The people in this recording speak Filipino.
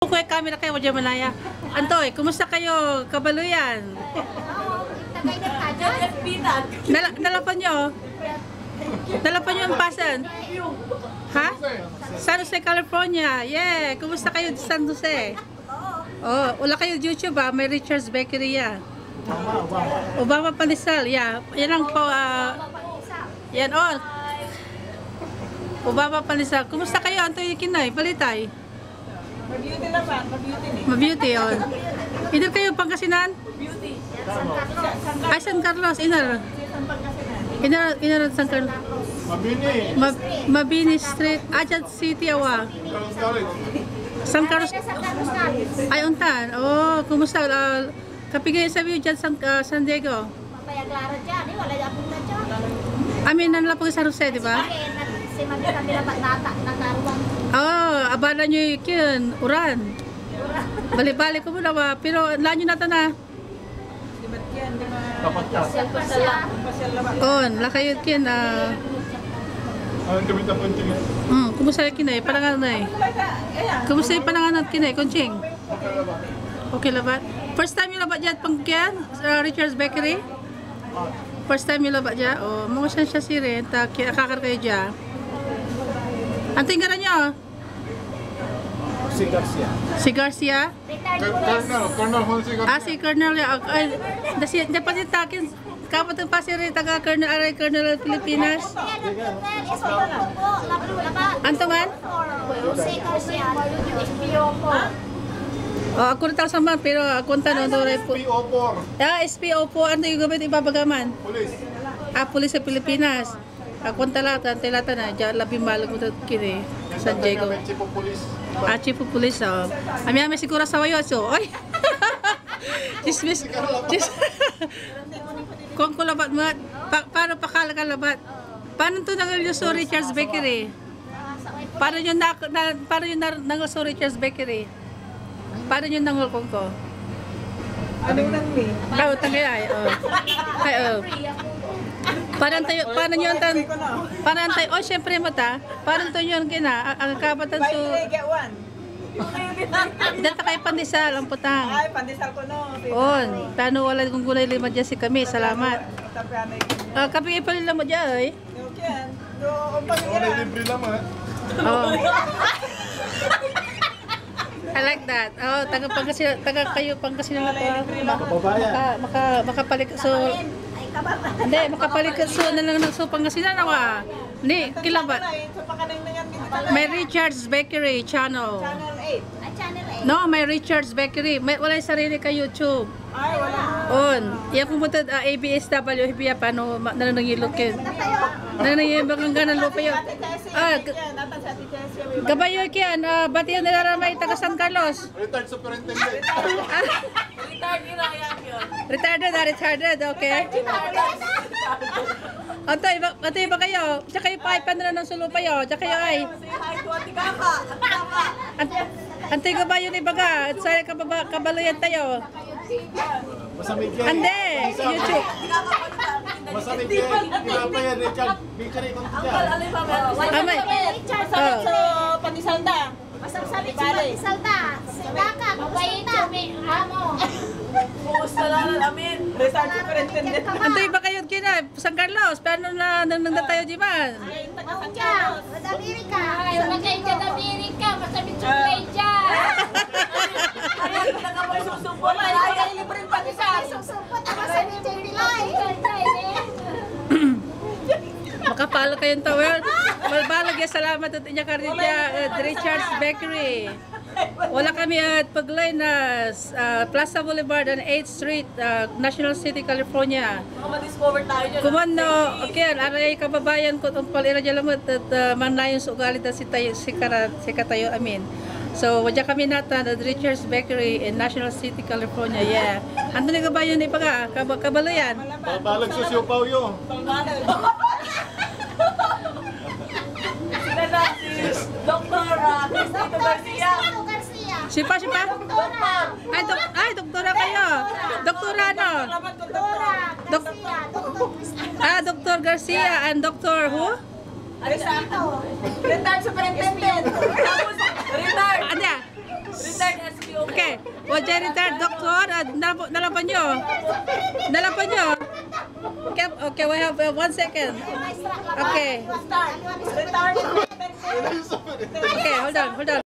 po ko yung camera kayo, Wajah Manaya. Antoy, kumusta kayo, kabaluyan? Nalapan nyo? Nalapan nyo ang pasan? Ha? San Jose, California. Yeah, kumusta kayo sa San Jose? Oh, wala kayo YouTube ah, may Richard's Bakery ya. Obama Pandesal, yeah. Yan lang po, yan all. Obama Pandesal. Kumusta kayo, Antoy Kinay, Balitay? Mabeauty naman, mabeauty ni. Mabeauty, yun. Idol kayo, Pangasinan? Beauty. Ay, San Carlos, inar. Inar San Carlos. Mabini Street, Ajat City, awa. San Carlos. Ay, untan. Oh, kumusta? Kapigay sa view dyan San Diego. Papayaglara dyan, wala yung punta dyan. Amin, nanlapag sa Jose, di ba? Si Mami kami dapat nakaruang. Oh, abala nyo yun, uran. Balik-balik ko muna ba? Pero lanyo na ito na. Di ba't yan? Di ba? Pasyal pa siya. Pasyal naman. On, lakayot kin. Kumusta yung kinay? Panangan na eh. Kumusta yung panangan at kinay? Konching? Okay labat? First time yung labat dyan pang kyan? Richard's Bakery? First time yung labat dyan? Oh, mga siya si rin. Kakar kayo dyan. Ang tinggaran nyo? Si Garcia. Si Garcia? Colonel Jose Garcia. Ah, si Colonel. Dapat yung takin. Kapag pa si rin, taga Colonel Aray, Colonel Pilipinas. Antongan? Oh, ako rin sa man, pero ako ang tanong doon po. SPO4. Ah, SPO4. Ano yung gamit ibabagaman? Police. Ah, pulis sa Pilipinas. Ako ang talata na. Diyan labing malag mo kini. San Diego. Chief of Police. Ah, Chief of Police. Oh. Ami siguro sa wayo. So, oy. Chismis. Kung ko labat mo, paano pakala ka labat? Paano ito nangaluso Richard's Bakery? Paano yung nangaluso Richard's Bakery? Paano yung nangaluso ko? Ano nang ni? Tao tagay ay. Ay, paano tayo, oh, syempre mata, paano to yun kina, ang kabatan Buy so, 3, get 1. data kay Pandesal, ang putang. Ay, pandesal ko no. On, paano wala kong gulay lima dyan si kami, salamat. Tapianay ko. Kapag ipalila mo dyan, ay. Okay yan. Do, ang Wala pangyayari. libre naman. Oh. I like that. Oh, taga kayo Pangasinan na to. Makapalik so hindi, makapalik so na lang ng so Pangasinan awa. Hindi, kilabat. May Richard's Bakery channel. Channel 8. Channel 8. No, may Richard's Bakery. May wala yung sarili ka YouTube. Ay, wala. On. Iya pumunta ABSW hibiya paano nanangilokin. Nanangilokin bang ganan lupa yun. Ah, gabayo kiyan, batiyan nila may taga San Carlos. Retired superintendent. Retired, okay. Antay ba kayo? Diyan kayo paipan na ng sulo pa yun. Diyan kayo ay. Antay ka ba yun ibaga? At sa kabaluyan tayo. Masamig yan. Ande, YouTube. Masamig yan. Pinapa yan, Richard. Bakery kung tiyan. Amay. So, pandisalda. Masam-sabi si Salta. Sindaka, mabait kami. Amo. Retired superintendent. Antay ba kayo kina? San Carlos, paano na tayo di ba? Mauja, Amerika. Ayaw na kayo dyan Amerika. Masabi chocolate dyan. Susupot ako sa Nijay Pilay. Makapalo kayong tawel. Malbalag ya salamat at inya karidya Richard's Bakery. Wala kami at paglay na Plaza Boulevard and 8th Street, National City, California. Kumano, okay, aray kababayan ko itong palira dyan lamot at manayon sa ugalit na si Katayo Amin. So, wadya kami nata at Richard's Bakery in National City, California. Yeah. Ano na kabayan ni Paga? Kabalayan? Babalag sa siupaw yun. Dr. Garcia. Sipa? Ay, doktora kayo. Doktora ano? Dr. Garcia and Dr. who? Retired superintendent. Retired. Ano? Okay. Well, retired doctor, nalapan nyo. Nalapan nyo. Okay, we have 1 second. Okay. Start. Return. Okay, hold on.